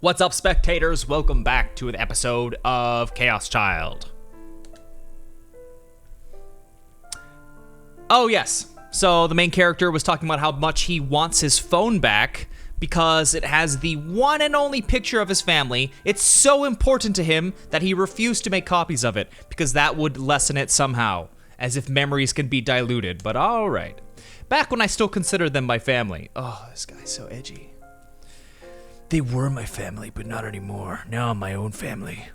What's up, spectators? Welcome back to an episode of Chaos Child. Oh yes, so the main character was talking about how much he wants his phone back because it has the one and only picture of his family. It's so important to him that he refused to make copies of it because that would lessen it somehow, as if memories can be diluted, but alright. Back when I still considered them my family. Oh, this guy's so edgy. They were my family, but not anymore. Now I'm my own family.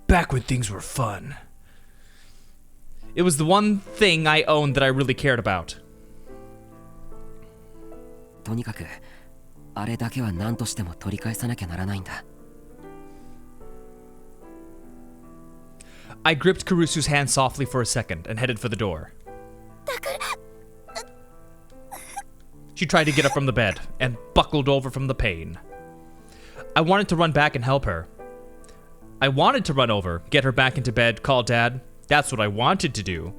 Back when things were fun. It was the one thing I owned that I really cared about. とにかく、あれだけは何としても取り返さなきゃならないんだ。I gripped Kurusu's hand softly for a second and headed for the door. She tried to get up from the bed and buckled over from the pain. I wanted to run back and help her. I wanted to run over, get her back into bed, call Dad. That's what I wanted to do.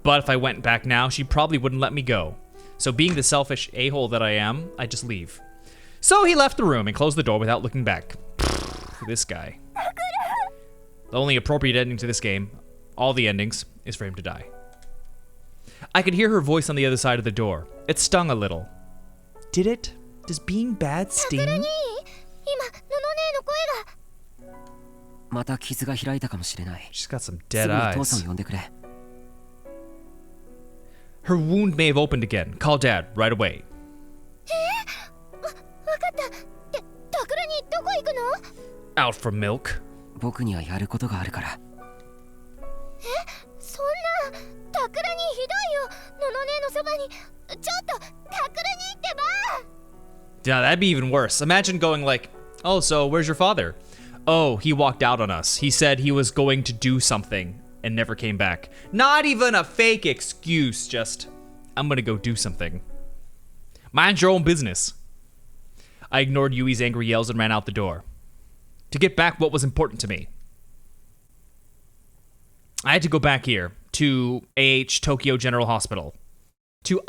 But if I went back now, she probably wouldn't let me go. So being the selfish a-hole that I am, I just leave. So he left the room and closed the door without looking back. This guy. The only appropriate ending to this game, all the endings, is for him to die. I could hear her voice on the other side of the door. It stung a little. Did it? Does being bad sting? また傷が開いたかもしれない。 She's got some dead すぐに父 eyes. さんを呼んでくれ。 Her wound may have opened again. Call Dad right away. わかった。タクルにどこ行くの？ Out for milk. 僕にはやることがあるから。そんなタクルにひどいよ。ののねのそばにちょっとタクルにってば。 Yeah, that'd be even worse. Imagine going like, oh, so where's your father? Oh, he walked out on us. He said he was going to do something and never came back. Not even a fake excuse, just, I'm gonna go do something. Mind your own business. I ignored Yui's angry yells and ran out the door. To get back what was important to me. I had to go back here to Tokyo General Hospital. To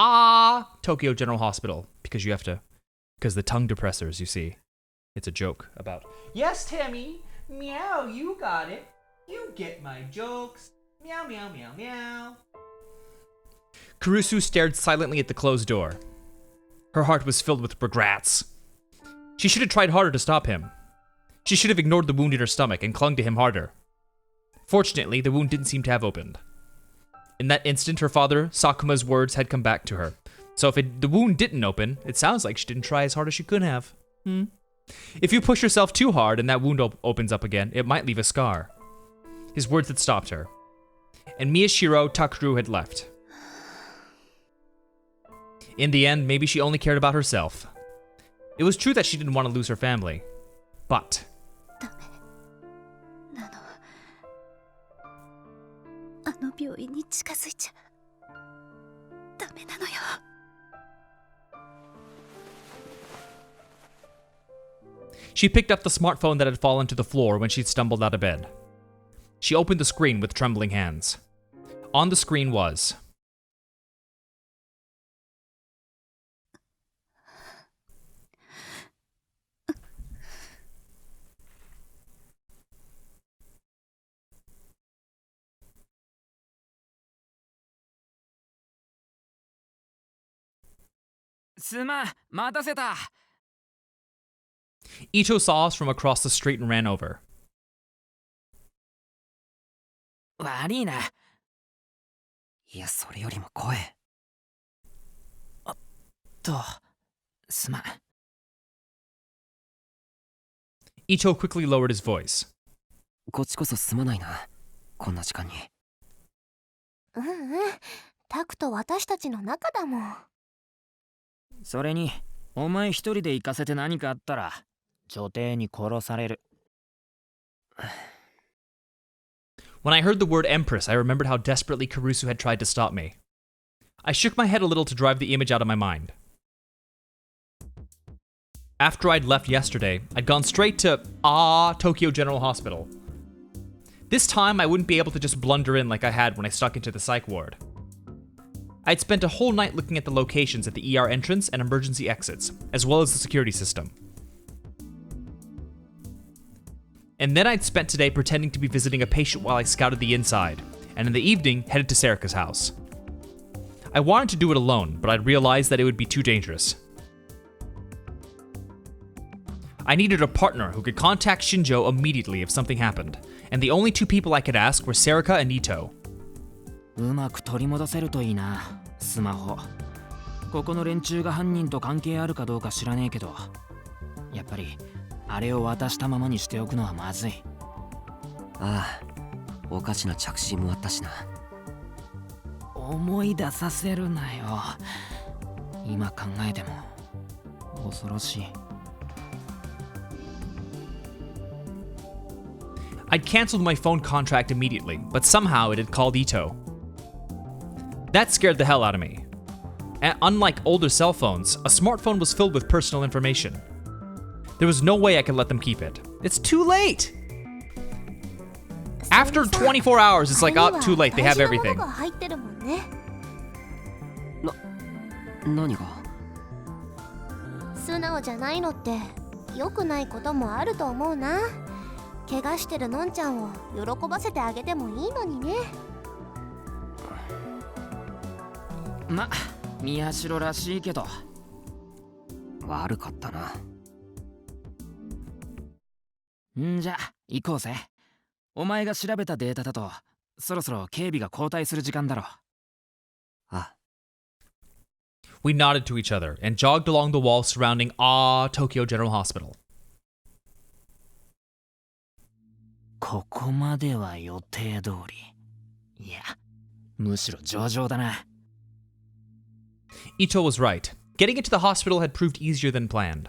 Tokyo General Hospital. Because you have to, because the tongue depressors, you see. It's a joke about, yes, Tammy, meow, you got it. You get my jokes. Meow, meow, meow, meow. Kurusu stared silently at the closed door. Her heart was filled with regrets. She should have tried harder to stop him. She should have ignored the wound in her stomach and clung to him harder. Fortunately, the wound didn't seem to have opened. In that instant, her father, Sakuma's words had come back to her. So if the wound didn't open, it sounds like she didn't try as hard as she could have. If you push yourself too hard and that wound opens up again, it might leave a scar. His words had stopped her. And Miyashiro Takuru had left. In the end, maybe she only cared about herself. It was true that she didn't want to lose her family. But... あの病院に近づいちゃダメなのよ。 She picked up the smartphone that had fallen to the floor when she'd stumbled out of bed. She opened the screen with trembling hands. On the screen was... Ito saw us from across the street and ran over. 悪いな。いや、それよりも声。すまん。 Ito quickly lowered his voice. こっちこそすまないな。こんな時間に。タクと私たちの仲だもん。それに、お前一人で行かせて何かあったら、女帝に殺される。When I heard the word Empress, I remembered how desperately Kurusu had tried to stop me. I shook my head a little to drive the image out of my mind. After I'd left yesterday, I'd gone straight to Tokyo General Hospital. This time, I wouldn't be able to just blunder in like I had when I stuck into the psych ward. I'd spent a whole night looking at the locations at the ER entrance and emergency exits, as well as the security system. and then I'd spent today pretending to be visiting a patient while I scouted the inside, and in the evening, headed to Serika's house. I wanted to do it alone, but I'd realized that it would be too dangerous. I needed a partner who could contact Shinjo immediately if something happened, and the only two people I could ask were Serika and Ito. うまく取り戻せるといいな、スマホ。ここの連中が犯人と関係あるかどうか知らねえけど、やっぱりあれを渡したままにしておくのはまずい。ああ、おかしな着信もあったしな。思い出させるなよ。今考えても恐ろしい。I'd canceled my phone contract immediately, but somehow it had called Ito. That scared the hell out of me. And unlike older cell phones, a smartphone was filled with personal information. There was no way I could let them keep it. It's too late! After 24 hours, it's like, oh, too late, they have everything. 何が？素直じゃないのって良くないこともあると思うな。怪我してるのんちゃんを喜ばせてあげてもいいのにね。ま、宮代らしいけど。悪かったな。んじゃ、行こうぜ。お前が調べたデータだと、そろそろ警備が交代する時間だろ。あ。We nodded to each other and jogged along the wall surrounding Tokyo General Hospital. ここまでは予定通り。いや、むしろ上々だな。Ito was right. Getting into the hospital had proved easier than planned.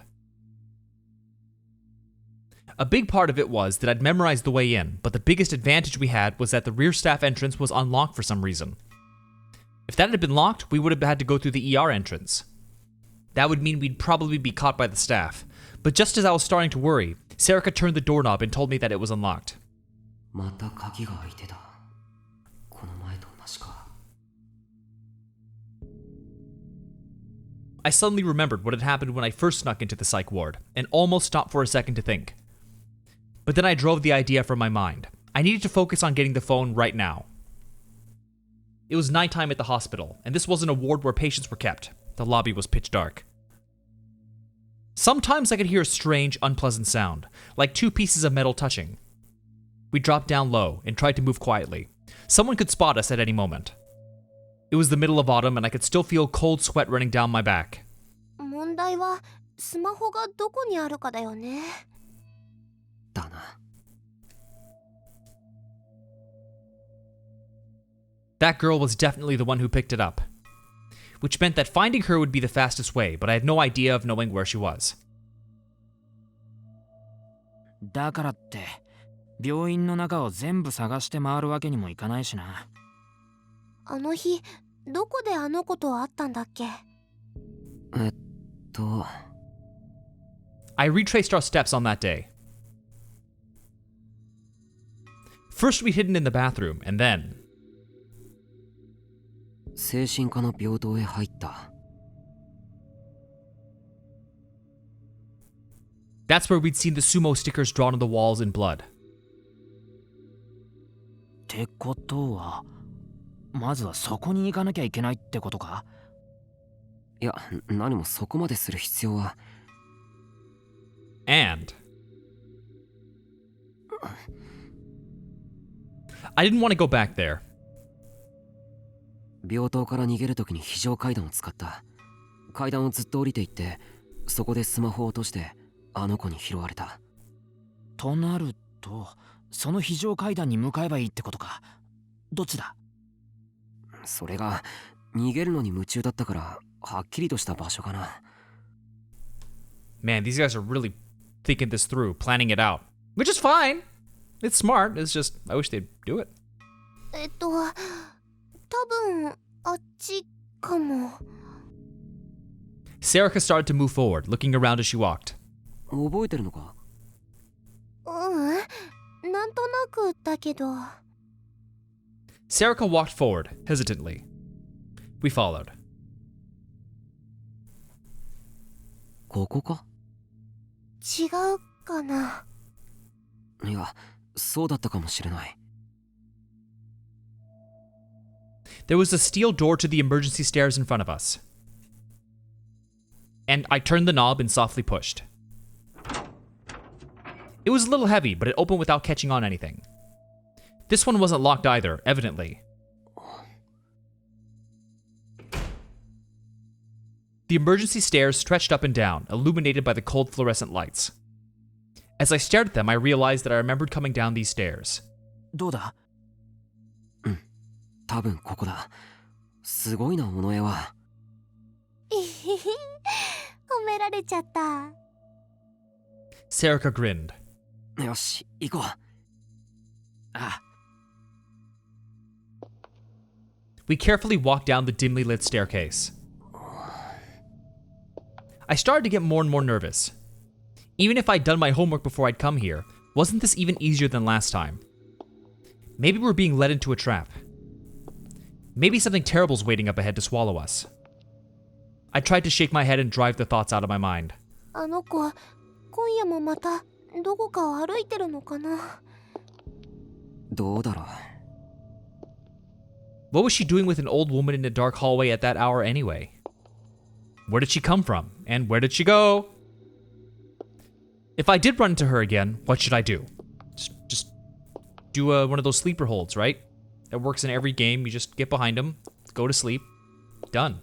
A big part of it was that I'd memorized the way in, but the biggest advantage we had was that the rear staff entrance was unlocked for some reason. If that had been locked, we would have had to go through the ER entrance. That would mean we'd probably be caught by the staff. But just as I was starting to worry, Serika turned the doorknob and told me that it was unlocked. また鍵が開いてた。この前と同じか。I suddenly remembered what had happened when I first snuck into the psych ward, and almost stopped for a second to think. But then I drove the idea from my mind. I needed to focus on getting the phone right now. It was nighttime at the hospital, and this wasn't a ward where patients were kept. The lobby was pitch dark. Sometimes I could hear a strange, unpleasant sound, like two pieces of metal touching. We dropped down low and tried to move quietly. Someone could spot us at any moment. It was the middle of autumn, and I could still feel cold sweat running down my back. 問題はスマホがどこにあるかだよね。だな。That girl was definitely the one who picked it up, which meant that finding her would be the fastest way, but I had no idea of knowing where she was. だからって、病院の中を全部探して回るわけにもいかないしな。あの日、どこであの子と会ったんだっけ？I retraced our steps on that day. First we'd hidden in the bathroom, and then... 精神科の病棟へ入った。That's where we'd seen the sumo stickers drawn on the walls in blood. ってことは、まずはそこに行かなきゃいけないってことか？いや、何もそこまでする必要は。And... I didn't want to go back there. 病棟から逃げるときに非常階段を使った。階段をずっと降りていって、そこでスマホを落としてあの子に拾われた。となると、その非常階段に向かえばいいってことか。どっちだ？それが逃げるのに夢中だったからはっきりとした場所かな。Man, these guys are really thinking this through, planning it out. Which is fine. It's smart. It's just, I wish they'd do it. 多分あっちかも。Serika started to move forward, looking around as she walked. 覚えてるのか？なんとなくだけど。Serika walked forward, hesitantly. We followed. ここか？違うかな。いや、そうだったかもしれない。There was a steel door to the emergency stairs in front of us. And I turned the knob and softly pushed. It was a little heavy, but it opened without catching on anything. This one wasn't locked either, evidently. The emergency stairs stretched up and down, illuminated by the cold fluorescent lights. As I stared at them, I realized that I remembered coming down these stairs. どうだ？多分ここだ。すごいな、この絵は。いひひ、褒められちゃった。Serica grinned. よし、行こう。ああ。We carefully walked down the dimly lit staircase. I started to get more and more nervous. Even if I'd done my homework before I'd come here, wasn't this even easier than last time? Maybe we're being led into a trap. Maybe something terrible's waiting up ahead to swallow us. I tried to shake my head and drive the thoughts out of my mind. あの子、今夜もまたどこかを歩いてるのかな。どうだろう。What was she doing with an old woman in a dark hallway at that hour anyway? Where did she come from? And where did she go? If I did run into her again, what should I do? Just do one of those sleeper holds, right? That works in every game. You just get behind them, go to sleep. Done.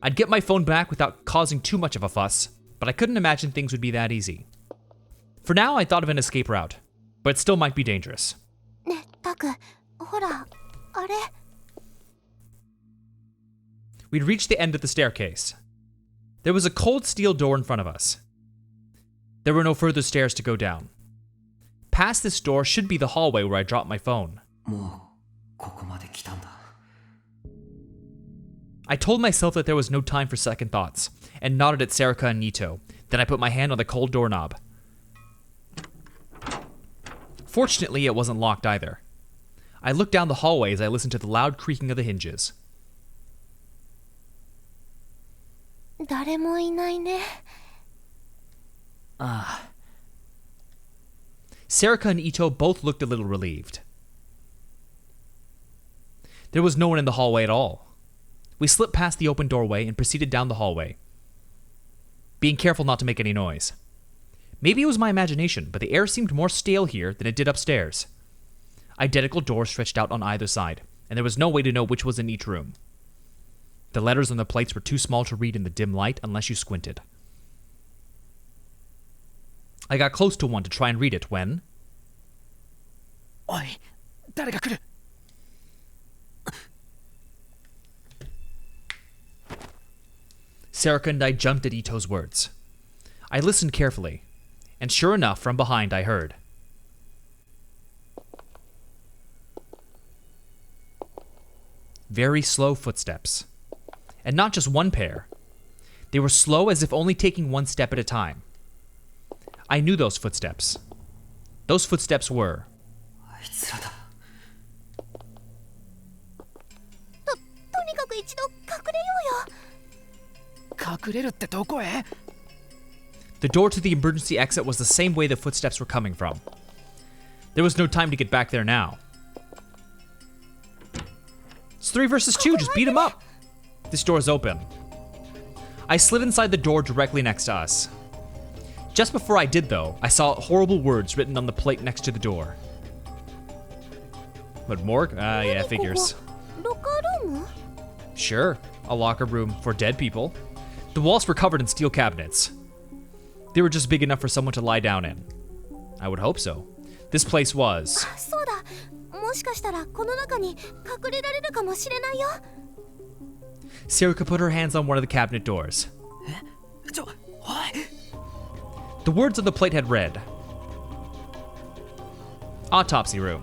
I'd get my phone back without causing too much of a fuss, but I couldn't imagine things would be that easy. For now, I thought of an escape route, but it still might be dangerous. ね、タク、ほら、あれ。We'd reached the end of the staircase. There was a cold steel door in front of us. There were no further stairs to go down. Past this door should be the hallway where I dropped my phone. もうここまで来たんだ。I told myself that there was no time for second thoughts, and nodded at Serica and Nito. Then I put my hand on the cold doorknob. Fortunately, it wasn't locked either. I looked down the hallway as I listened to the loud creaking of the hinges. 誰もいないね。ああ。Serica and Ito both looked a little relieved. There was no one in the hallway at all. We slipped past the open doorway and proceeded down the hallway, being careful not to make any noise. Maybe it was my imagination, but the air seemed more stale here than it did upstairs. Identical doors stretched out on either side, and there was no way to know which was in each room. The letters on the plates were too small to read in the dim light unless you squinted. I got close to one to try and read it when... おい、誰が来る？ Serica and I jumped at Ito's words. I listened carefully, and sure enough, from behind I heard. Very slow footsteps. And not just one pair. They were slow as if only taking one step at a time. I knew those footsteps. Those footsteps were... あいつらだ。とにかく一度隠れようよ。隠れるってどこへ？ The door to the emergency exit was the same way the footsteps were coming from. There was no time to get back there now. It's 3 versus 2, just beat him up! This door is open. I slid inside the door directly next to us. Just before I did, though, I saw horrible words written on the plate next to the door. But morgue? Yeah, figures. ロッカールーム？ Sure, a locker room for dead people. The walls were covered in steel cabinets. They were just big enough for someone to lie down in. I would hope so. This place was... そうだ。もしかしたらこの中に隠れられるかもしれないよ。Serica put her hands on one of the cabinet doors. ちょ、おい。 The words on the plate had read, Autopsy room.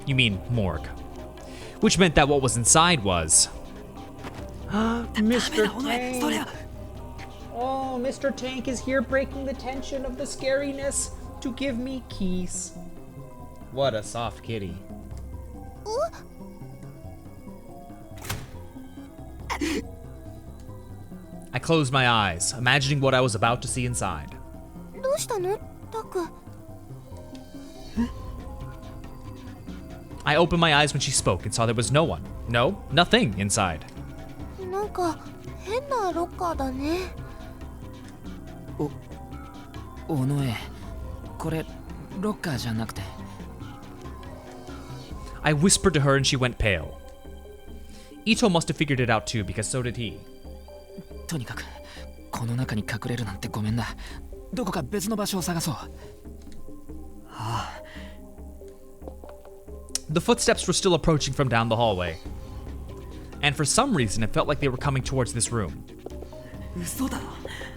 You mean morgue. Which meant that what was inside was... Mr. Tank! Oh, Mr. Tank is here breaking the tension of the scariness to give me keys. What a soft kitty. I closed my eyes, imagining what I was about to see inside. どうしたのタク？ I opened my eyes when she spoke and saw there was no one. No, nothing inside. なんか変なロッカーだね。尾上、これロッカーじゃなくて。I whispered to her and she went pale. Ito must have figured it out too because so did he. とにかくこの中に隠れるなんてごめんな。どこか別の場所を探そう。The footsteps were still approaching from down the hallway. And for some reason, it felt like they were coming towards this room. 嘘だ。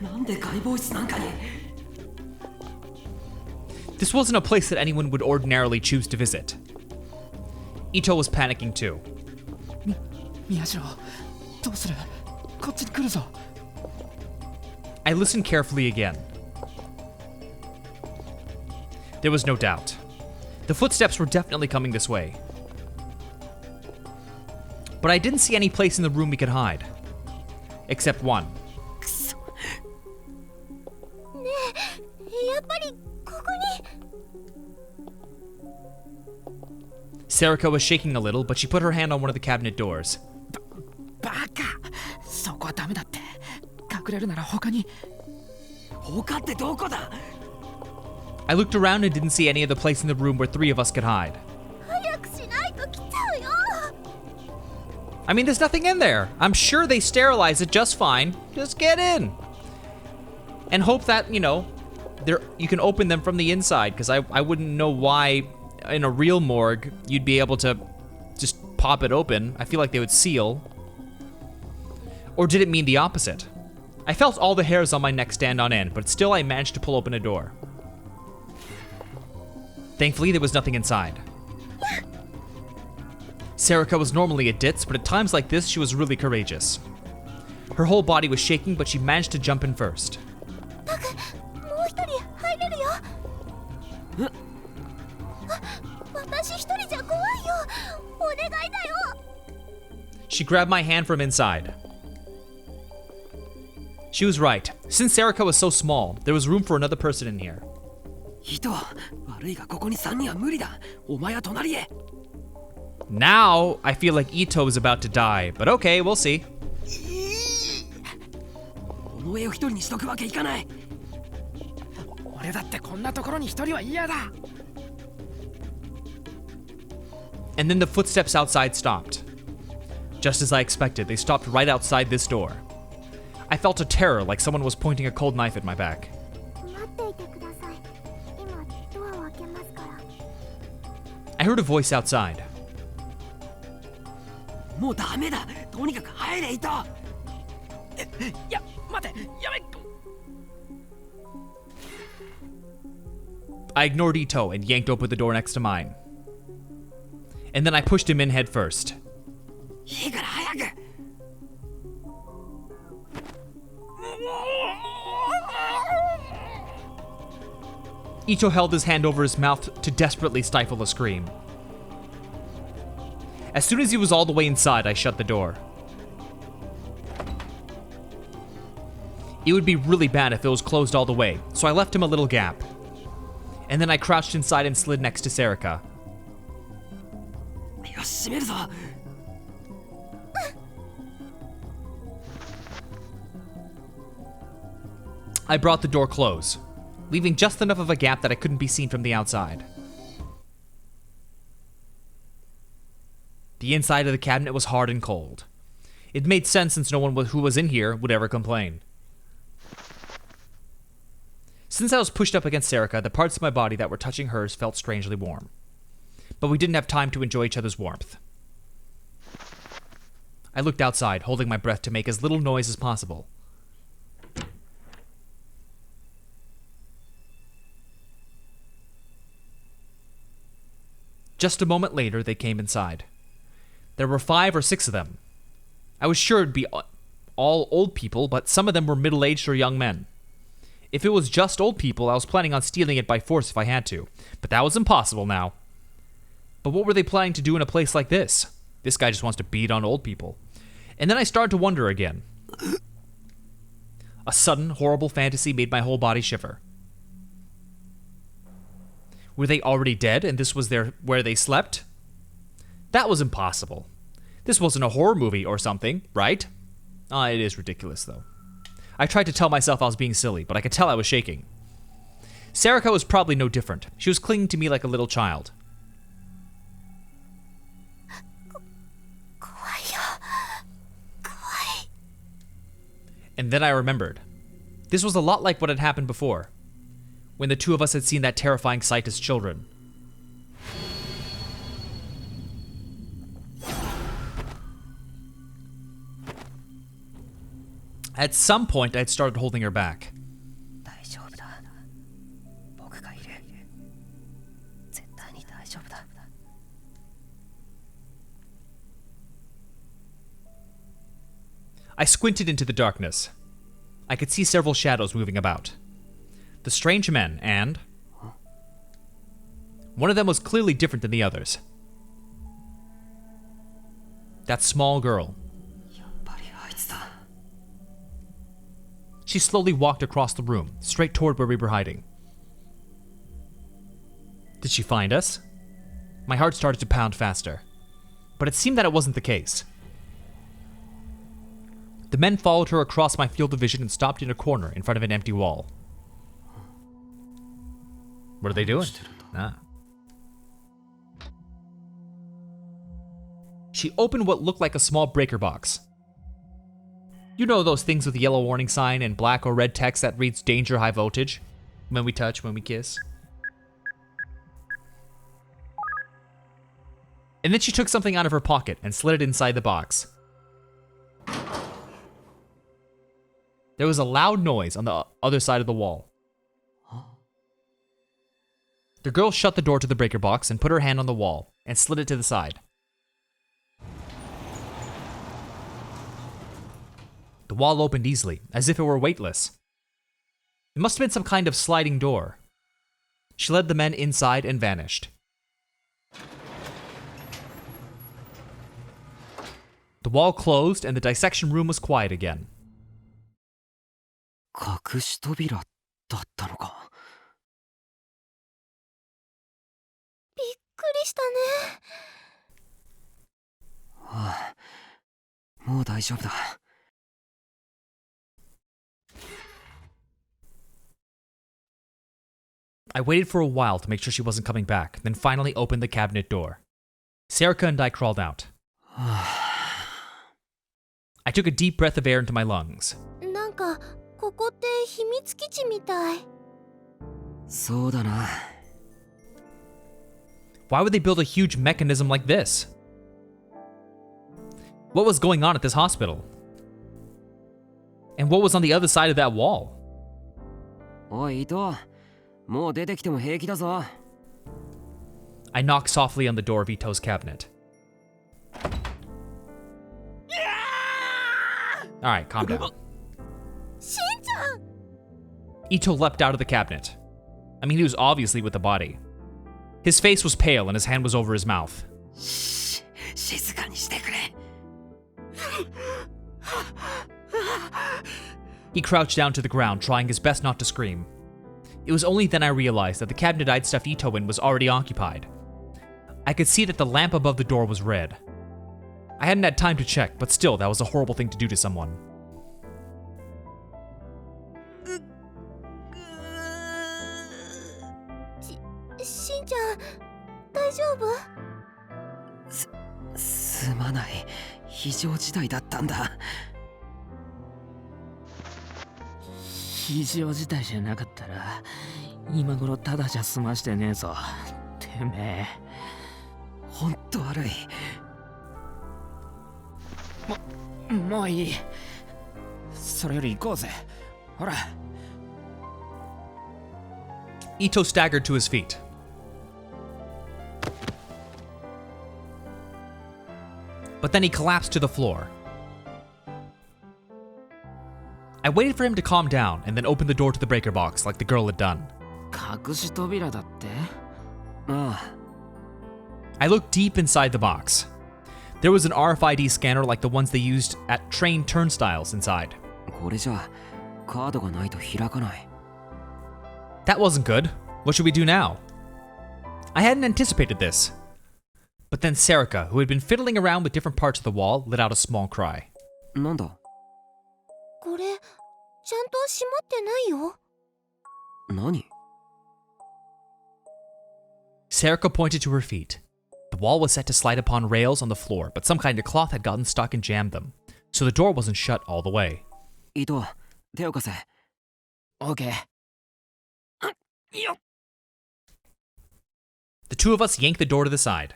なんで解剖室なんかに。This wasn't a place that anyone would ordinarily choose to visit. Ito was panicking too. 宮代、どうする？こっちに来るぞ。I listened carefully again. There was no doubt. The footsteps were definitely coming this way. But I didn't see any place in the room we could hide. Except one. ねえ、やっぱりここに。Sarika was shaking a little, but she put her hand on one of the cabinet doors. バカ！そこはダメだって。隠れるなら他に。他ってどこだ？ I looked around and didn't see any other place in the room where three of us could hide. 早くしないと来ちゃうよ。I mean, there's nothing in there. I'm sure they sterilized it just fine. Just get in. And hope that, you know, you can open them from the inside, because I wouldn't know why in a real morgue you'd be able to just pop it open. I feel like they would seal. Or did it mean the opposite? I felt all the hairs on my neck stand on end, but still I managed to pull open a door. Thankfully, there was nothing inside. Sarika was normally a ditz, but at times like this, she was really courageous. Her whole body was shaking, but she managed to jump in first. タク、もう一人入れるよ。私一人じゃ怖いよ。お願いだよ。She grabbed my hand from inside. She was right. Since Sarika was so small, there was room for another person in here. 人、悪いがここに3人は無理だ。お前は隣へ。Now, I feel like Ito is about to die, but okay, we'll see. 尾上を一人にしとくわけいかない。俺だってこんなところに一人は嫌だ。And then the footsteps outside stopped. Just as I expected, they stopped right outside this door. I felt a terror like someone was pointing a cold knife at my back. 待っていてください。今ドアを開けますから。I heard a voice outside. もうダメだ。とにかく入れ、糸。いや、待て、やめ。I ignored Ito and yanked open the door next to mine. And then I pushed him in head first. いいから早く。Ito held his hand over his mouth to desperately stifle a scream. As soon as he was all the way inside, I shut the door. It would be really bad if it was closed all the way, so I left him a little gap. And then I crouched inside and slid next to Sarika. よし、閉めるぞ。I brought the door close, leaving just enough of a gap that I couldn't be seen from the outside. The inside of the cabinet was hard and cold. It made sense since no one who was in here would ever complain. Since I was pushed up against Sarika, the parts of my body that were touching hers felt strangely warm. But we didn't have time to enjoy each other's warmth. I looked outside, holding my breath to make as little noise as possible. Just a moment later, they came inside. There were 5 or 6 of them. I was sure it'd be all old people, but some of them were middle-aged or young men. If it was just old people, I was planning on stealing it by force if I had to, but that was impossible now. But what were they planning to do in a place like this? This guy just wants to beat on old people. And then I started to wonder again. A sudden, horrible fantasy made my whole body shiver. Were they already dead and this was where they slept? That was impossible. This wasn't a horror movie or something, right? It is ridiculous, though. I tried to tell myself I was being silly, but I could tell I was shaking. Sarika was probably no different. She was clinging to me like a little child. And then I remembered. This was a lot like what had happened before, when the two of us had seen that terrifying sight as children. At some point, I'd started holding her back. I squinted into the darkness. I could see several shadows moving about. The strange men, and one of them was clearly different than the others. That small girl. She slowly walked across the room, straight toward where we were hiding. Did she find us? My heart started to pound faster, but it seemed that it wasn't the case. The men followed her across my field of vision and stopped in a corner in front of an empty wall. What are they doing? She opened what looked like a small breaker box. You know those things with a yellow warning sign and black or red text that reads danger high voltage? When we touch, when we kiss. And then she took something out of her pocket and slid it inside the box. There was a loud noise on the other side of the wall. The girl shut the door to the breaker box and put her hand on the wall and slid it to the side. The wall opened easily, as if it were weightless. It must have been some kind of sliding door. She led the men inside and vanished. The wall closed and the dissection room was quiet again. 隠し扉だったのか。びっくりしたね。ああ、もう大丈夫だ。I waited for a while to make sure she wasn't coming back, then finally opened the cabinet door. Sarika and I crawled out. I took a deep breath of air into my lungs. なんかここって秘密基地みたい。そうだな。Why would they build a huge mechanism like this? What was going on at this hospital? And what was on the other side of that wall? おい、伊藤。もう出てきても平気だぞ。I knocked softly on the door of Ito's cabinet. Alright, calm down. Shin-chan! Ito leapt out of the cabinet. I mean, he was obviously with the body. His face was pale and his hand was over his mouth. 静かにしてくれ。He crouched down to the ground, trying his best not to scream. It was only then I realized that the cabinet I'd stuffed Ito in was already occupied. I could see that the lamp above the door was red. I hadn't had time to check, but still, that was a horrible thing to do to someone. Shin-chan, 大丈夫？すまない。非常事態だったんだ。非常事態じゃなかったら今頃ただじゃ済ましてねえぞ。てめえ。ほんと悪い。もういい。それより行こうぜ。ほら。Ito staggered to his feet. But then he collapsed to the floor. I waited for him to calm down and then opened the door to the breaker box like the girl had done. 隠し扉だって？ああ。I looked deep inside the box. There was an RFID scanner like the ones they used at train turnstiles inside. これじゃカードがないと開かない。That wasn't good. What should we do now? I hadn't anticipated this. But then Serica, who had been fiddling around with different parts of the wall, let out a small cry. なんだこれちゃんと閉まってないよ。何 Serica pointed to her feet. The wall was set to slide upon rails on the floor, but some kind of cloth had gotten stuck and jammed them, so the door wasn't shut all the way. 伊藤手を貸せ OK。 The two of us yanked the door to the side.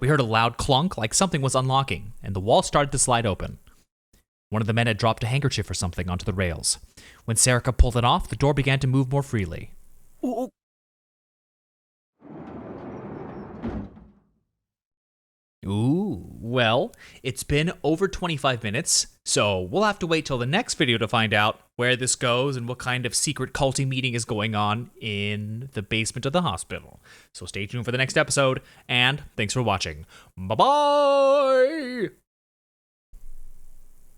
We heard a loud clunk like something was unlocking, and the wall started to slide open. One of the men had dropped a handkerchief or something onto the rails. When Serica pulled it off, the door began to move more freely. Ooh, well, it's been over 25 minutes, so we'll have to wait till the next video to find out where this goes and what kind of secret culty meeting is going on in the basement of the hospital. So stay tuned for the next episode, and thanks for watching. Bye-bye!